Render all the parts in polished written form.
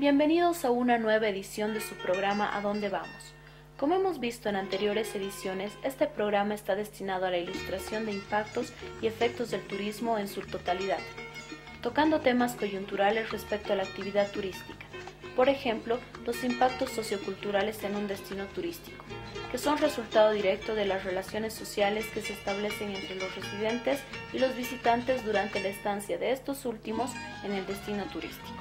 Bienvenidos a una nueva edición de su programa ¿A dónde vamos? Como hemos visto en anteriores ediciones, este programa está destinado a la ilustración de impactos y efectos del turismo en su totalidad, tocando temas coyunturales respecto a la actividad turística. Por ejemplo, los impactos socioculturales en un destino turístico, que son resultado directo de las relaciones sociales que se establecen entre los residentes y los visitantes durante la estancia de estos últimos en el destino turístico.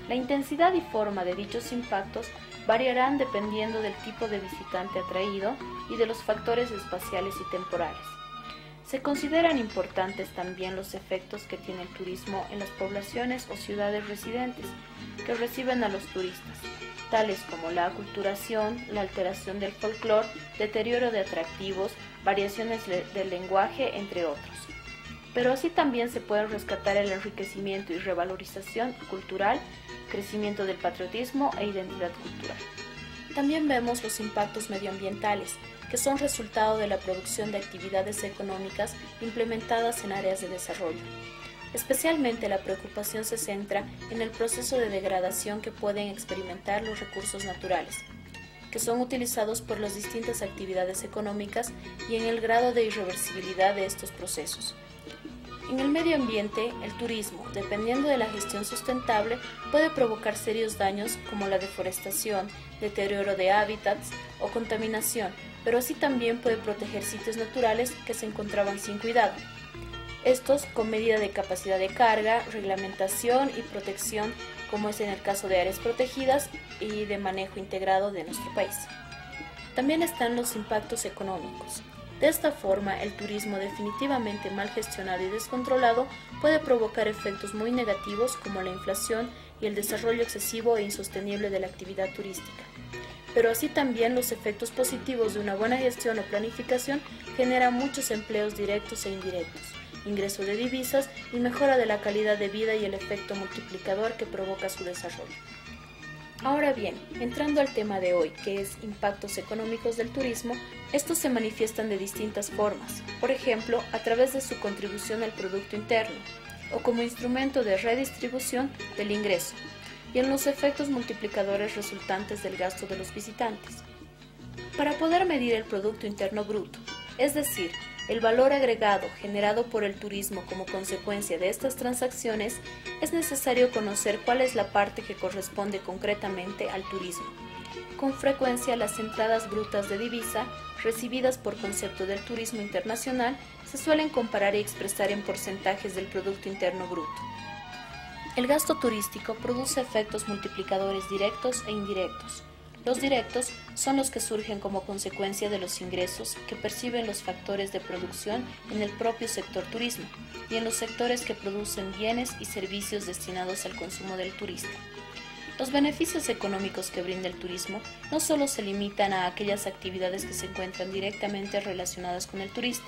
La intensidad y forma de dichos impactos variarán dependiendo del tipo de visitante atraído y de los factores espaciales y temporales. Se consideran importantes también los efectos que tiene el turismo en las poblaciones o ciudades residentes que reciben a los turistas, tales como la aculturación, la alteración del folclore, deterioro de atractivos, variaciones del lenguaje, entre otros. Pero así también se puede rescatar el enriquecimiento y revalorización cultural, crecimiento del patriotismo e identidad cultural. También vemos los impactos medioambientales, que son resultado de la producción de actividades económicas implementadas en áreas de desarrollo. Especialmente la preocupación se centra en el proceso de degradación que pueden experimentar los recursos naturales, que son utilizados por las distintas actividades económicas y en el grado de irreversibilidad de estos procesos. En el medio ambiente, el turismo, dependiendo de la gestión sustentable, puede provocar serios daños como la deforestación, deterioro de hábitats o contaminación, pero así también puede proteger sitios naturales que se encontraban sin cuidado. Estos con medida de capacidad de carga, reglamentación y protección, como es en el caso de áreas protegidas y de manejo integrado de nuestro país. También están los impactos económicos. De esta forma, el turismo definitivamente mal gestionado y descontrolado puede provocar efectos muy negativos como la inflación y el desarrollo excesivo e insostenible de la actividad turística. Pero así también los efectos positivos de una buena gestión o planificación generan muchos empleos directos e indirectos, ingreso de divisas y mejora de la calidad de vida y el efecto multiplicador que provoca su desarrollo. Ahora bien, entrando al tema de hoy, que es impactos económicos del turismo, estos se manifiestan de distintas formas, por ejemplo, a través de su contribución al Producto Interno, o como instrumento de redistribución del ingreso, y en los efectos multiplicadores resultantes del gasto de los visitantes. Para poder medir el Producto Interno Bruto, es decir, el valor agregado generado por el turismo como consecuencia de estas transacciones, es necesario conocer cuál es la parte que corresponde concretamente al turismo. Con frecuencia, las entradas brutas de divisa, recibidas por concepto del turismo internacional, se suelen comparar y expresar en porcentajes del Producto Interno Bruto. El gasto turístico produce efectos multiplicadores directos e indirectos. Los directos son los que surgen como consecuencia de los ingresos que perciben los factores de producción en el propio sector turismo y en los sectores que producen bienes y servicios destinados al consumo del turista. Los beneficios económicos que brinda el turismo no solo se limitan a aquellas actividades que se encuentran directamente relacionadas con el turista.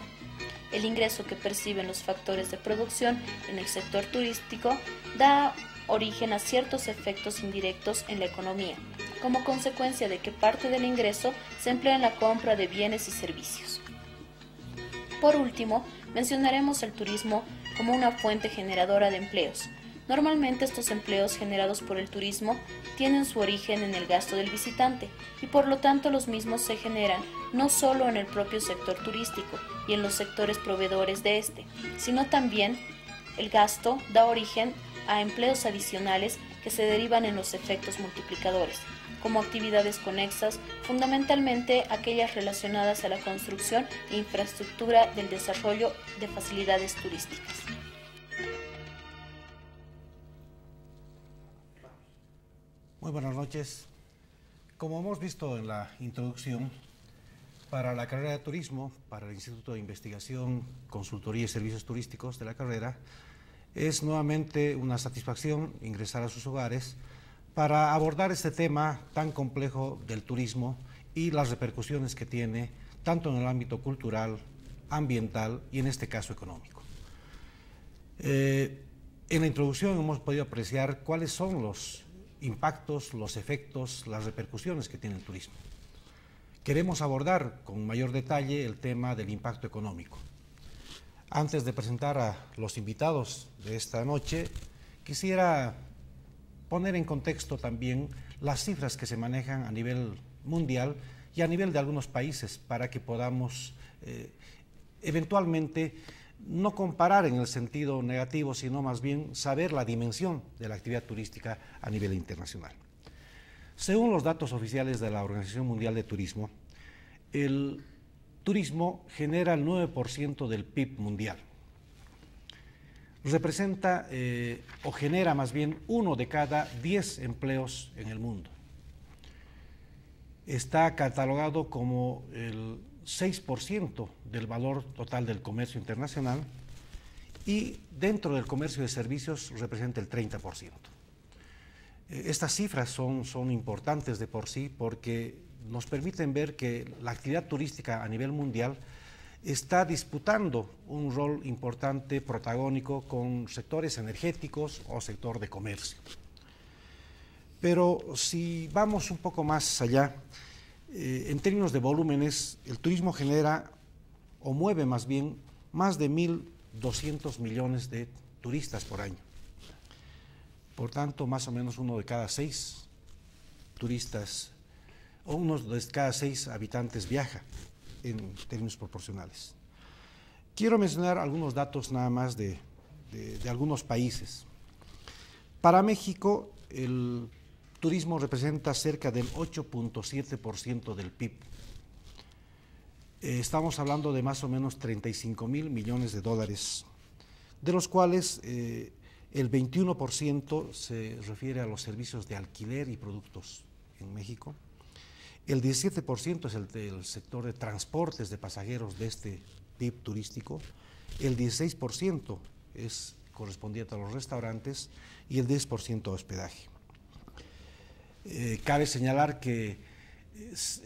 El ingreso que perciben los factores de producción en el sector turístico da origen a ciertos efectos indirectos en la economía, como consecuencia de que parte del ingreso se emplea en la compra de bienes y servicios. Por último, mencionaremos el turismo como una fuente generadora de empleos. Normalmente estos empleos generados por el turismo tienen su origen en el gasto del visitante y por lo tanto los mismos se generan no solo en el propio sector turístico y en los sectores proveedores de este, sino también el gasto da origen a empleos adicionales que se derivan en los efectos multiplicadores, como actividades conexas, fundamentalmente aquellas relacionadas a la construcción e infraestructura del desarrollo de facilidades turísticas. Muy buenas noches. Como hemos visto en la introducción, para la carrera de turismo, para el Instituto de Investigación, Consultoría y Servicios Turísticos de la carrera, es nuevamente una satisfacción ingresar a sus hogares para abordar este tema tan complejo del turismo y las repercusiones que tiene tanto en el ámbito cultural, ambiental y en este caso económico. En la introducción hemos podido apreciar cuáles son los impactos, los efectos, las repercusiones que tiene el turismo. Queremos abordar con mayor detalle el tema del impacto económico. Antes de presentar a los invitados de esta noche, quisiera poner en contexto también las cifras que se manejan a nivel mundial y a nivel de algunos países para que podamos eventualmente no comparar en el sentido negativo, sino más bien saber la dimensión de la actividad turística a nivel internacional. Según los datos oficiales de la Organización Mundial de Turismo, el turismo genera el 9% del PIB mundial. Representa o genera más bien 1 de cada 10 empleos en el mundo. Está catalogado como el 6% del valor total del comercio internacional y dentro del comercio de servicios representa el 30%. Estas cifras son importantes de por sí porque nos permiten ver que la actividad turística a nivel mundial está disputando un rol importante, protagónico, con sectores energéticos o sector de comercio. Pero si vamos un poco más allá, en términos de volúmenes, el turismo genera o mueve más bien más de 1.200 millones de turistas por año. Por tanto, más o menos 1 de cada 6 turistas o 1 de cada 6 habitantes viaja en términos proporcionales. Quiero mencionar algunos datos nada más de algunos países. Para México, el turismo representa cerca del 8.7% del PIB. Estamos hablando de más o menos 35.000 millones de dólares, de los cuales el 21% se refiere a los servicios de alquiler y productos en México. El 17% es el del sector de transportes de pasajeros de este PIB turístico. El 16% es correspondiente a los restaurantes y el 10% a hospedaje. Cabe señalar que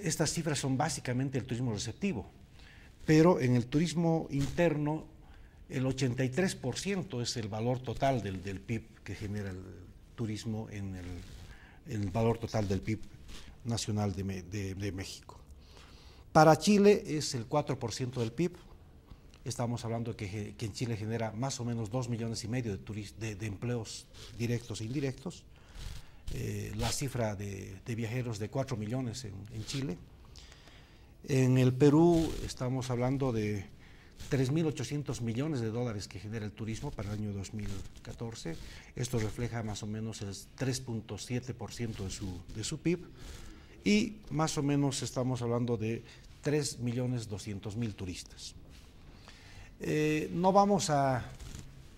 estas cifras son básicamente el turismo receptivo, pero en el turismo interno el 83% es el valor total del PIB que genera el turismo en el valor total del PIB nacional de México. Para Chile es el 4% del PIB. Estamos hablando de que en Chile genera más o menos 2,5 millones de empleos directos e indirectos. La cifra de viajeros de 4 millones en Chile. En el Perú estamos hablando de 3.800 millones de dólares que genera el turismo para el año 2014. Esto refleja más o menos el 3.7% de su PIB y más o menos estamos hablando de 3.200.000 turistas. No vamos a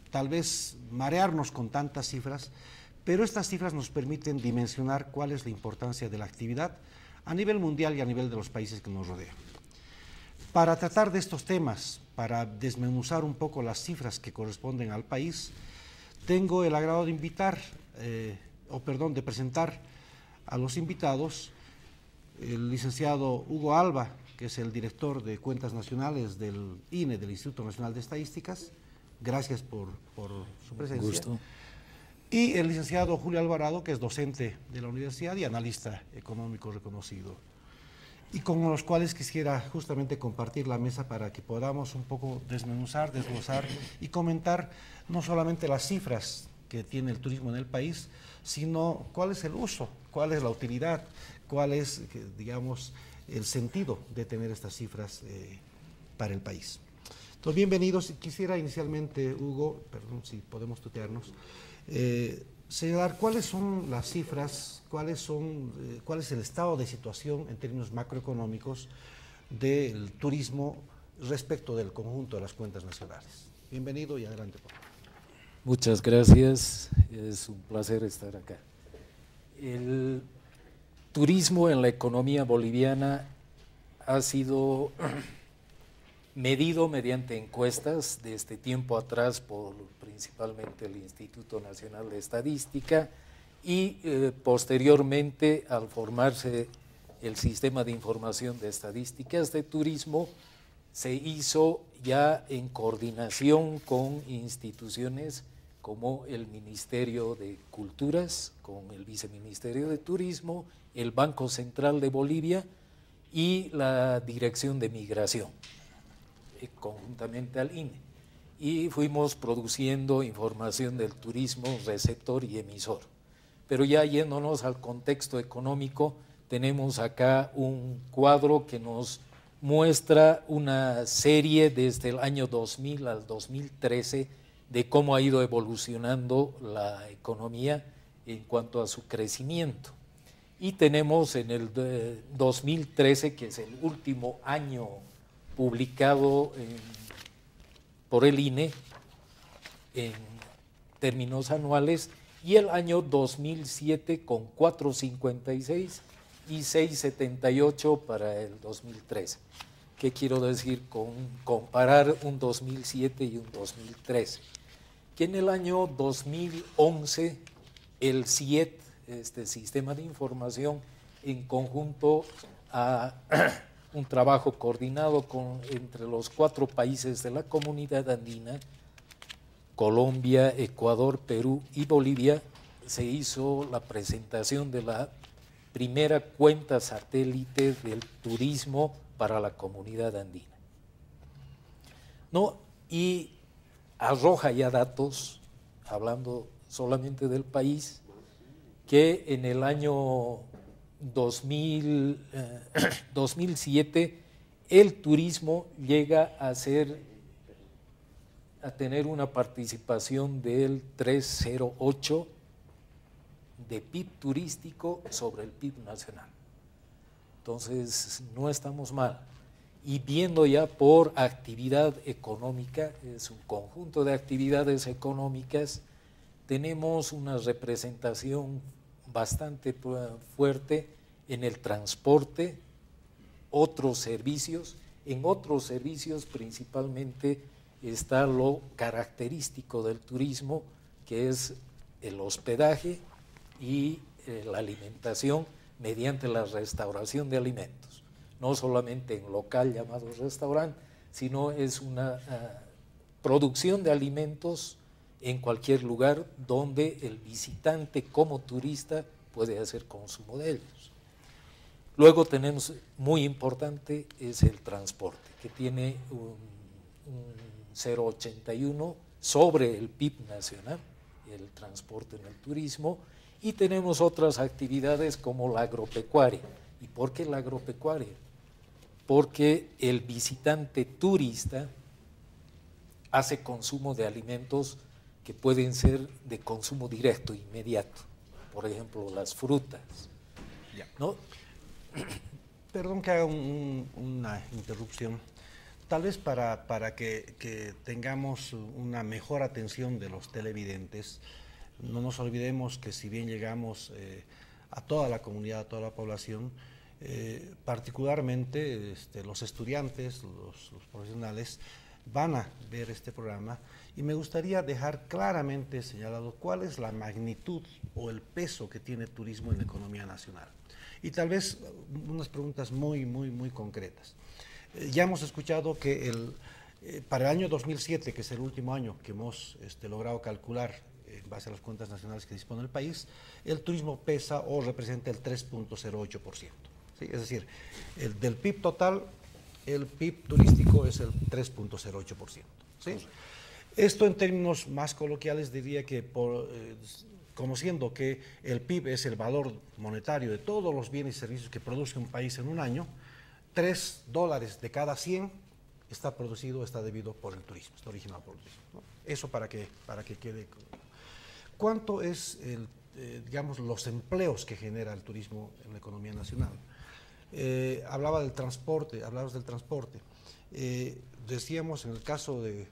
tal vez marearnos con tantas cifras, pero estas cifras nos permiten dimensionar cuál es la importancia de la actividad a nivel mundial y a nivel de los países que nos rodean. Para tratar de estos temas, para desmenuzar un poco las cifras que corresponden al país, tengo el agrado de de presentar a los invitados el licenciado Hugo Alba, que es el director de Cuentas Nacionales del INE, del Instituto Nacional de Estadísticas. Gracias por su presencia. Gusto. Y el licenciado Julio Alvarado, que es docente de la universidad y analista económico reconocido, y con los cuales quisiera justamente compartir la mesa para que podamos un poco desmenuzar, desglosar y comentar no solamente las cifras que tiene el turismo en el país, sino cuál es el uso, cuál es la utilidad, cuál es, digamos, el sentido de tener estas cifras para el país. Entonces, bienvenidos. Quisiera inicialmente, Hugo, perdón si podemos tutearnos, señalar cuáles son las cifras, cuál es el estado de situación en términos macroeconómicos del turismo respecto del conjunto de las cuentas nacionales. Bienvenido y adelante, por favor. Muchas gracias, es un placer estar acá. El turismo en la economía boliviana ha sido medido mediante encuestas desde tiempo atrás por principalmente el Instituto Nacional de Estadística y posteriormente al formarse el sistema de información de estadísticas de turismo se hizo ya en coordinación con instituciones como el Ministerio de Culturas, con el Viceministerio de Turismo, el Banco Central de Bolivia y la Dirección de Migración, conjuntamente al INE. Y fuimos produciendo información del turismo receptor y emisor. pero ya yéndonos al contexto económico, tenemos acá un cuadro que nos muestra una serie desde el año 2000 al 2013 de cómo ha ido evolucionando la economía en cuanto a su crecimiento. Y tenemos en el 2013, que es el último año publicado por el INE en términos anuales, y el año 2007 con 4,56 y 6,78 para el 2013. ¿Qué quiero decir con comparar un 2007 y un 2013? Que en el año 2011 el CIET, este Sistema de Información, en conjunto a un trabajo coordinado entre los 4 países de la Comunidad Andina, Colombia, Ecuador, Perú y Bolivia, se hizo la presentación de la primera cuenta satélite del turismo para la Comunidad Andina. ¿No? Y arroja ya datos, hablando solamente del país, que en el año 2007 el turismo llega a tener una participación del 3,08 de PIB turístico sobre el PIB nacional. Entonces no estamos mal. Y viendo ya por actividad económica, es un conjunto de actividades económicas, tenemos una representación bastante fuerte en el transporte, otros servicios. En otros servicios principalmente está lo característico del turismo, que es el hospedaje y la alimentación mediante la restauración de alimentos. No solamente en local llamado restaurante, sino es una producción de alimentos en cualquier lugar donde el visitante como turista puede hacer consumo de ellos. Luego tenemos, muy importante, es el transporte, que tiene un 0,81 sobre el PIB nacional, el transporte en el turismo, y tenemos otras actividades como la agropecuaria. ¿Y por qué la agropecuaria? Porque el visitante turista hace consumo de alimentos que pueden ser de consumo directo, inmediato, por ejemplo, las frutas, ¿no? Perdón que haga una interrupción. Tal vez para que tengamos una mejor atención de los televidentes, no nos olvidemos que si bien llegamos a toda la comunidad, a toda la población, particularmente los estudiantes, los profesionales, van a ver este programa, y me gustaría dejar claramente señalado cuál es la magnitud o el peso que tiene el turismo en la economía nacional. Y tal vez unas preguntas muy concretas. Ya hemos escuchado que para el año 2007, que es el último año que hemos logrado calcular en base a las cuentas nacionales que dispone el país, el turismo pesa o representa el 3,08%. ¿Sí? Es decir, del PIB total, el PIB turístico es el 3,08%. ¿Sí? Esto en términos más coloquiales diría que conociendo que el PIB es el valor monetario de todos los bienes y servicios que produce un país en un año, $3 de cada 100 está debido por el turismo, está originado por el turismo, ¿no? Eso para que quede. ¿Cuánto es digamos, los empleos que genera el turismo en la economía nacional? Hablabas del transporte. Decíamos en el caso de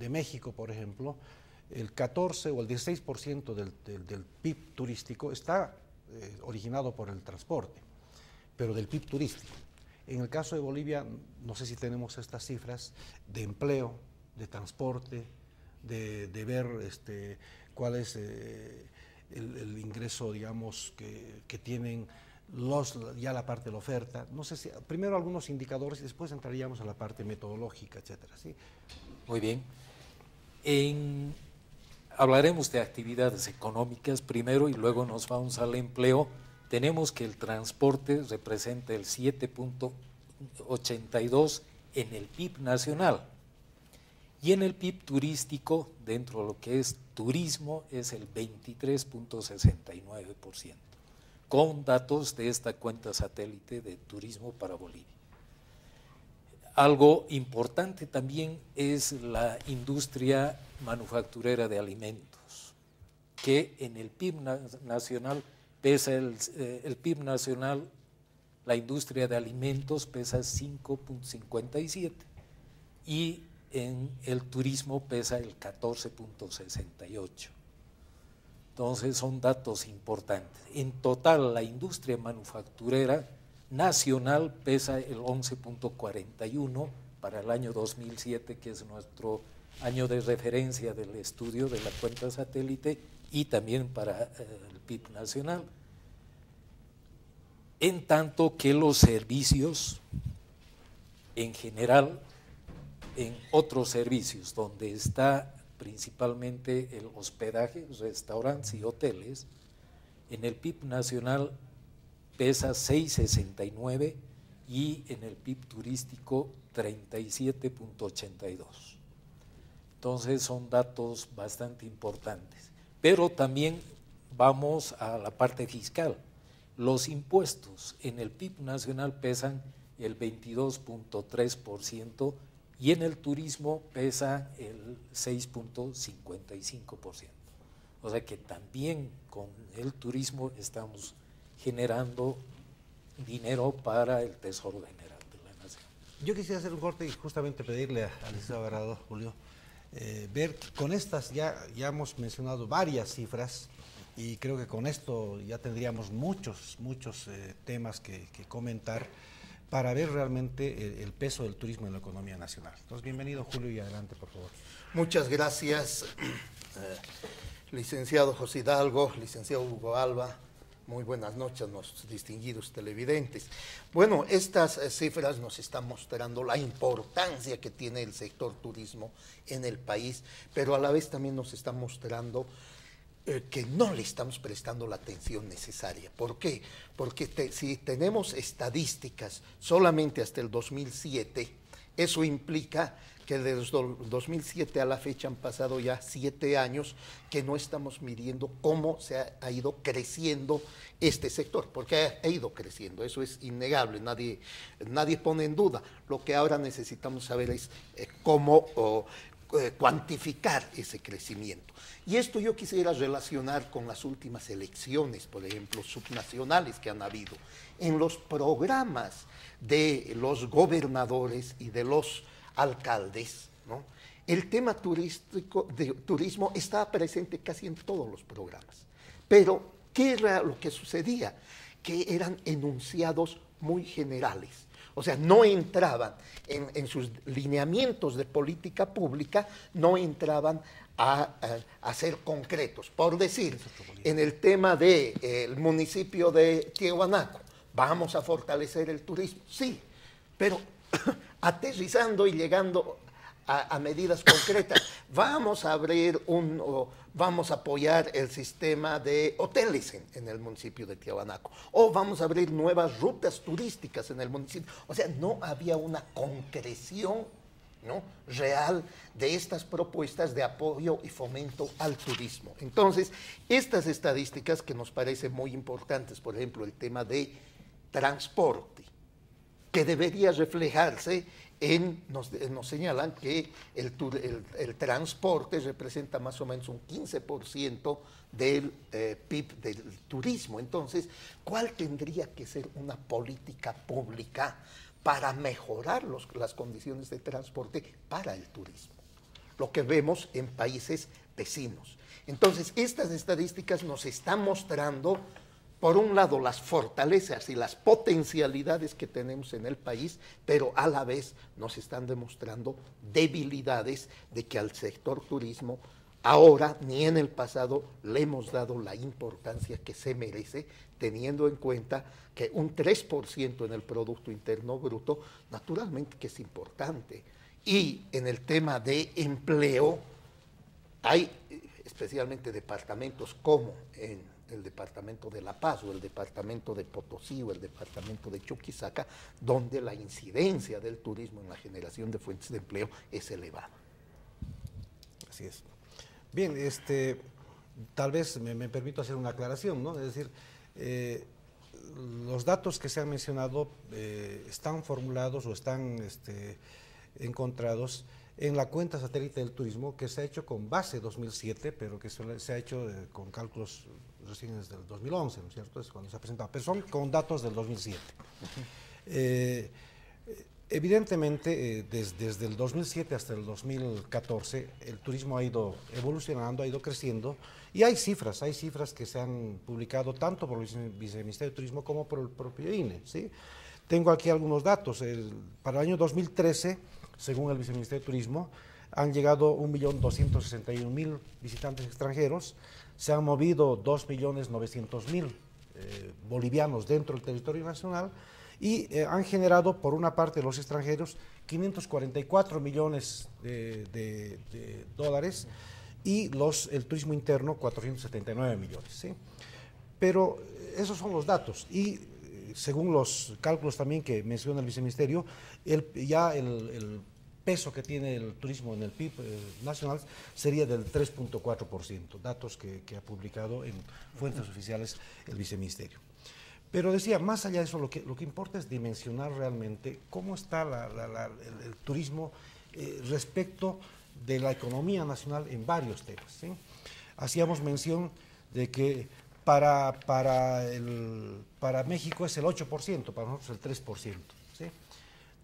México, por ejemplo, el 14 o el 16% del PIB turístico está originado por el transporte, pero del PIB turístico. En el caso de Bolivia, no sé si tenemos estas cifras de empleo, de transporte, de ver cuál es el ingreso, digamos, que tienen ya la parte de la oferta. No sé si, primero algunos indicadores y después entraríamos a la parte metodológica, etcétera, ¿sí? Muy bien. Hablaremos de actividades económicas primero y luego nos vamos al empleo. Tenemos que el transporte representa el 7,82 en el PIB nacional. Y en el PIB turístico, dentro de lo que es turismo, es el 23.69%, con datos de esta cuenta satélite de turismo para Bolivia. Algo importante también es la industria manufacturera de alimentos, que en el PIB nacional pesa el PIB nacional, la industria de alimentos pesa 5.57 y en el turismo pesa el 14.68. Entonces son datos importantes. En total la industria manufacturera nacional pesa el 11.41 para el año 2007, que es nuestro año de referencia del estudio de la cuenta satélite, y también para el PIB nacional. En tanto que los servicios, en general, en otros servicios, donde está principalmente el hospedaje, restaurantes y hoteles, en el PIB nacional pesa 6.69 y en el PIB turístico 37.82. Entonces son datos bastante importantes. Pero también vamos a la parte fiscal. Los impuestos en el PIB nacional pesan el 22.3% y en el turismo pesa el 6.55%. O sea que también con el turismo estamos generando dinero para el Tesoro General de la Nación. Yo quisiera hacer un corte y justamente pedirle al licenciado Agarrado, Julio, ver que con estas ya hemos mencionado varias cifras y creo que con esto ya tendríamos muchos temas que comentar para ver realmente el peso del turismo en la economía nacional. Entonces, bienvenido Julio y adelante, por favor. Muchas gracias, licenciado José Hidalgo, licenciado Hugo Alba. Muy buenas noches, los distinguidos televidentes. Bueno, estas cifras nos están mostrando la importancia que tiene el sector turismo en el país, pero a la vez también nos están mostrando que no le estamos prestando la atención necesaria. ¿Por qué? Porque si tenemos estadísticas solamente hasta el 2007, eso implica que desde 2007 a la fecha han pasado ya 7 años que no estamos midiendo cómo se ha ido creciendo este sector, porque ha ido creciendo, eso es innegable, nadie pone en duda. Lo que ahora necesitamos saber es cómo cuantificar ese crecimiento. Y esto yo quisiera relacionar con las últimas elecciones, por ejemplo, subnacionales que han habido. En los programas de los gobernadores y de los alcaldes, ¿no?, el tema turismo estaba presente casi en todos los programas. Pero, ¿qué era lo que sucedía? Que eran enunciados muy generales. O sea, no entraban en sus lineamientos de política pública, no entraban a ser concretos. Por decir, en el tema del municipio de Tiahuanaco, vamos a fortalecer el turismo, sí, pero aterrizando y llegando a medidas concretas, vamos a abrir vamos a apoyar el sistema de hoteles en el municipio de Tiahuanaco, o vamos a abrir nuevas rutas turísticas en el municipio. O sea, no había una concreción, ¿no?, real de estas propuestas de apoyo y fomento al turismo. Entonces, estas estadísticas que nos parecen muy importantes, por ejemplo, el tema de transporte, que debería reflejarse nos señalan que el transporte representa más o menos un 15% del PIB del turismo. Entonces, ¿cuál tendría que ser una política pública para mejorar las condiciones de transporte para el turismo? Lo que vemos en países vecinos. Entonces, estas estadísticas nos están mostrando, por un lado, las fortalezas y las potencialidades que tenemos en el país, pero a la vez nos están demostrando debilidades de que al sector turismo ahora ni en el pasado le hemos dado la importancia que se merece, teniendo en cuenta que un 3% en el Producto Interno Bruto, naturalmente que es importante. Y en el tema de empleo, hay especialmente departamentos como en el departamento de La Paz o el departamento de Potosí o el departamento de Chuquisaca, donde la incidencia del turismo en la generación de fuentes de empleo es elevada. Así es. Bien, tal vez me permito hacer una aclaración, ¿no? Es decir, los datos que se han mencionado están formulados o están encontrados en la cuenta satélite del turismo, que se ha hecho con base 2007, pero que se ha hecho con cálculos recién desde el 2011, ¿no es cierto? Es cuando se ha presentado, pero son con datos del 2007. Evidentemente, desde el 2007 hasta el 2014, el turismo ha ido evolucionando, ha ido creciendo, y hay cifras que se han publicado tanto por el Viceministerio de Turismo como por el propio INE, ¿sí? Tengo aquí algunos datos. Para el año 2013, según el Viceministerio de Turismo, han llegado 1.261.000 visitantes extranjeros, se han movido 2.900.000 bolivianos dentro del territorio nacional, y han generado, por una parte, los extranjeros 544 millones de dólares, y el turismo interno 479 millones, ¿sí? Pero esos son los datos, y según los cálculos también que menciona el Viceministerio, el peso que tiene el turismo en el PIB nacional sería del 3.4%, datos que ha publicado en fuentes oficiales el Viceministerio. Pero decía, más allá de eso, lo que importa es dimensionar realmente cómo está el turismo respecto de la economía nacional en varios temas, ¿sí? Hacíamos mención de que para México es el 8%, para nosotros el 3%, ¿sí?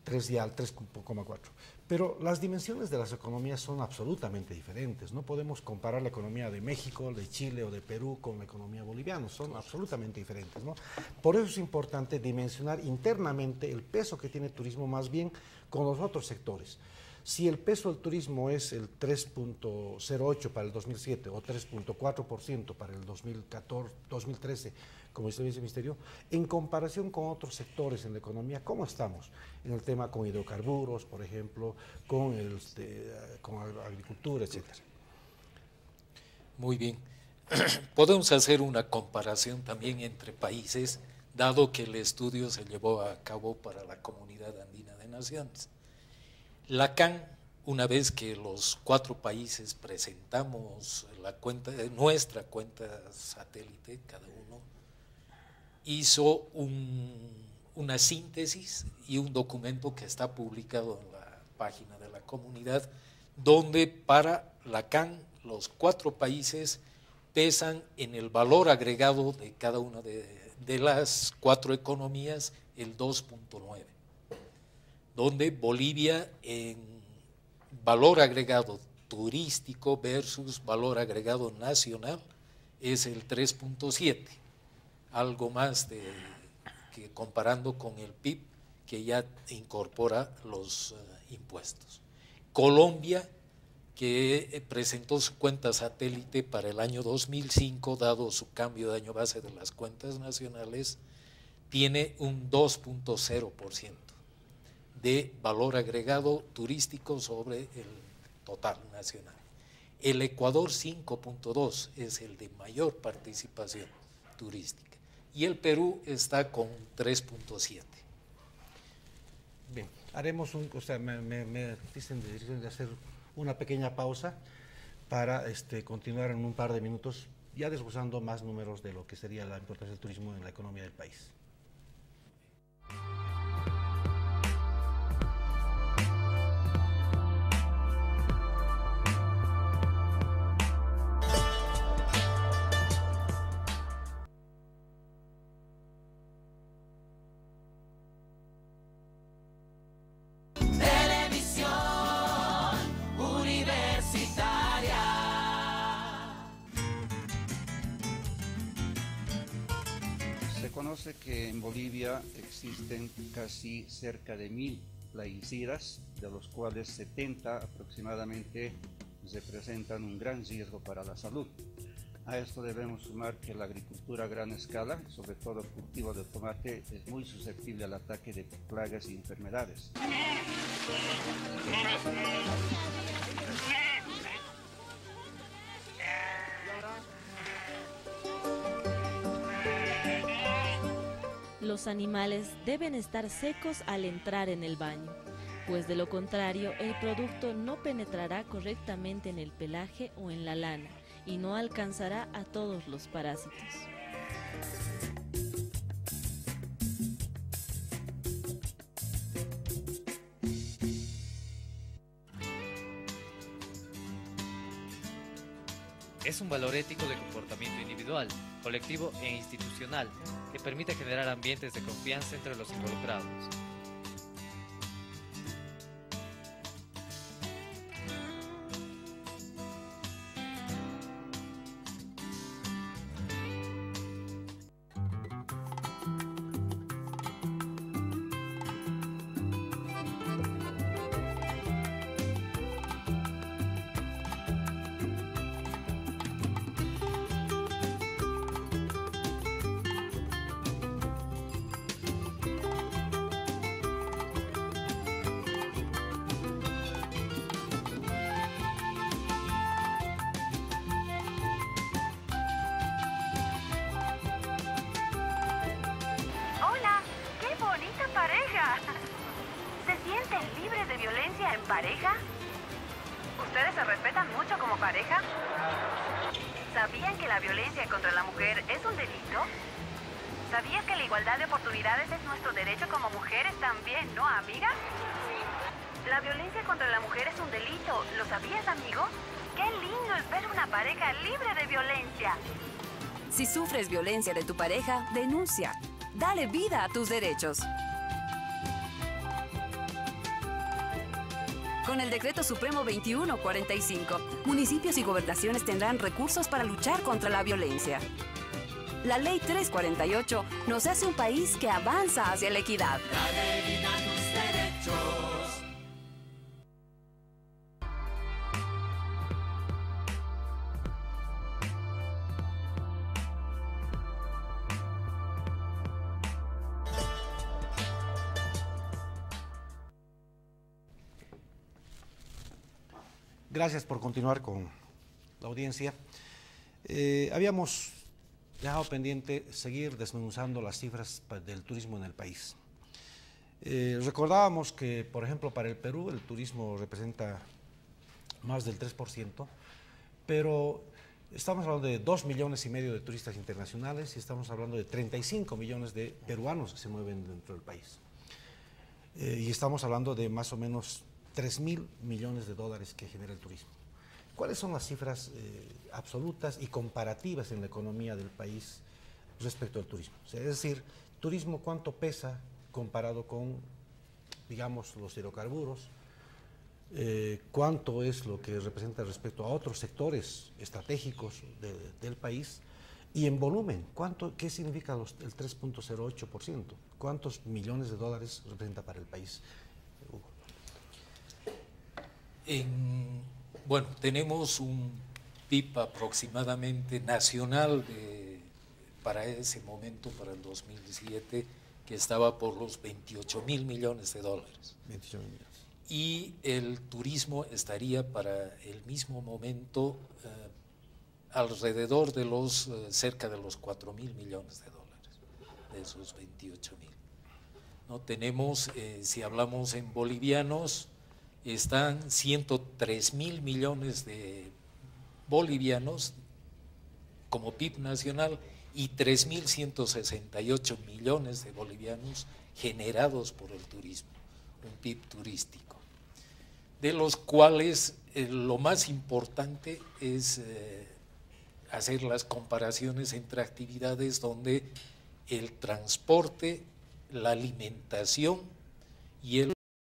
3,4%. Pero las dimensiones de las economías son absolutamente diferentes. No podemos comparar la economía de México, de Chile o de Perú con la economía boliviana, son absolutamente diferentes, ¿no? Por eso es importante dimensionar internamente el peso que tiene el turismo más bien con los otros sectores. Si el peso del turismo es el 3.08 para el 2007 o 3.4% para el 2013, como dice el Viceministerio, en comparación con otros sectores en la economía, ¿cómo estamos? En el tema con hidrocarburos, por ejemplo, con agricultura, etcétera. Muy bien. Podemos hacer una comparación también entre países, dado que el estudio se llevó a cabo para la Comunidad Andina de Naciones. La CAN, una vez que los 4 países presentamos nuestra cuenta satélite, cada uno, hizo una síntesis y un documento que está publicado en la página de la comunidad, donde para la CAN los 4 países pesan en el valor agregado de cada una de las 4 economías el 2.9, donde Bolivia en valor agregado turístico versus valor agregado nacional es el 3.7, algo más que comparando con el PIB, que ya incorpora los impuestos. Colombia, que presentó su cuenta satélite para el año 2005, dado su cambio de año base de las cuentas nacionales, tiene un 2.0% de valor agregado turístico sobre el total nacional. El Ecuador 5.2 es el de mayor participación turística, y el Perú está con 3.7. Bien, haremos me dicen de hacer una pequeña pausa para continuar en un par de minutos, ya desglosando más números de lo que sería la importancia del turismo en la economía del país. Conoce que en Bolivia existen casi cerca de 1000 plaguicidas, de los cuales 70 aproximadamente representan un gran riesgo para la salud. A esto debemos sumar que la agricultura a gran escala, sobre todo el cultivo de tomate, es muy susceptible al ataque de plagas y enfermedades. Los animales deben estar secos al entrar en el baño. pues de lo contrario el producto no penetrará correctamente en el pelaje o en la lana y no alcanzará a todos los parásitos. Es un valor ético de comportamiento individual, colectivo e institucional que permite generar ambientes de confianza entre los involucrados. ¿En pareja? ¿Ustedes se respetan mucho como pareja? ¿Sabían que la violencia contra la mujer es un delito? ¿Sabías que la igualdad de oportunidades es nuestro derecho como mujeres también, no, amiga? La violencia contra la mujer es un delito. ¿Lo sabías, amigo? ¡Qué lindo es ver una pareja libre de violencia! Si sufres violencia de tu pareja, denuncia. Dale vida a tus derechos. Con el Decreto Supremo 2145, municipios y gobernaciones tendrán recursos para luchar contra la violencia. La Ley 348 nos hace un país que avanza hacia la equidad. Dale vida a tus derechos. Gracias por continuar con la audiencia. Habíamos dejado pendiente seguir desmenuzando las cifras del turismo en el país. Recordábamos que, por ejemplo, para el Perú el turismo representa más del 3%, pero estamos hablando de 2,5 millones de turistas internacionales y estamos hablando de 35 millones de peruanos que se mueven dentro del país. Y estamos hablando de más o menos 3.000 millones de dólares que genera el turismo. ¿Cuáles son las cifras absolutas y comparativas en la economía del país respecto al turismo? O sea, es decir, turismo, ¿cuánto pesa comparado con, digamos, los hidrocarburos? ¿Cuánto es lo que representa respecto a otros sectores estratégicos del país? Y en volumen, ¿qué significa el 3.08%? ¿Cuántos millones de dólares representa para el país? Bueno, tenemos un PIB aproximadamente nacional para ese momento, para el 2007, que estaba por los 28.000 millones de dólares. 28 millones. Y el turismo estaría para el mismo momento alrededor de cerca de los 4.000 millones de dólares, de esos 28.000. ¿No? Tenemos, si hablamos en bolivianos, están 103.000 millones de bolivianos como PIB nacional y 3.168 millones de bolivianos generados por el turismo, un PIB turístico, de los cuales lo más importante es hacer las comparaciones entre actividades donde el transporte, la alimentación y el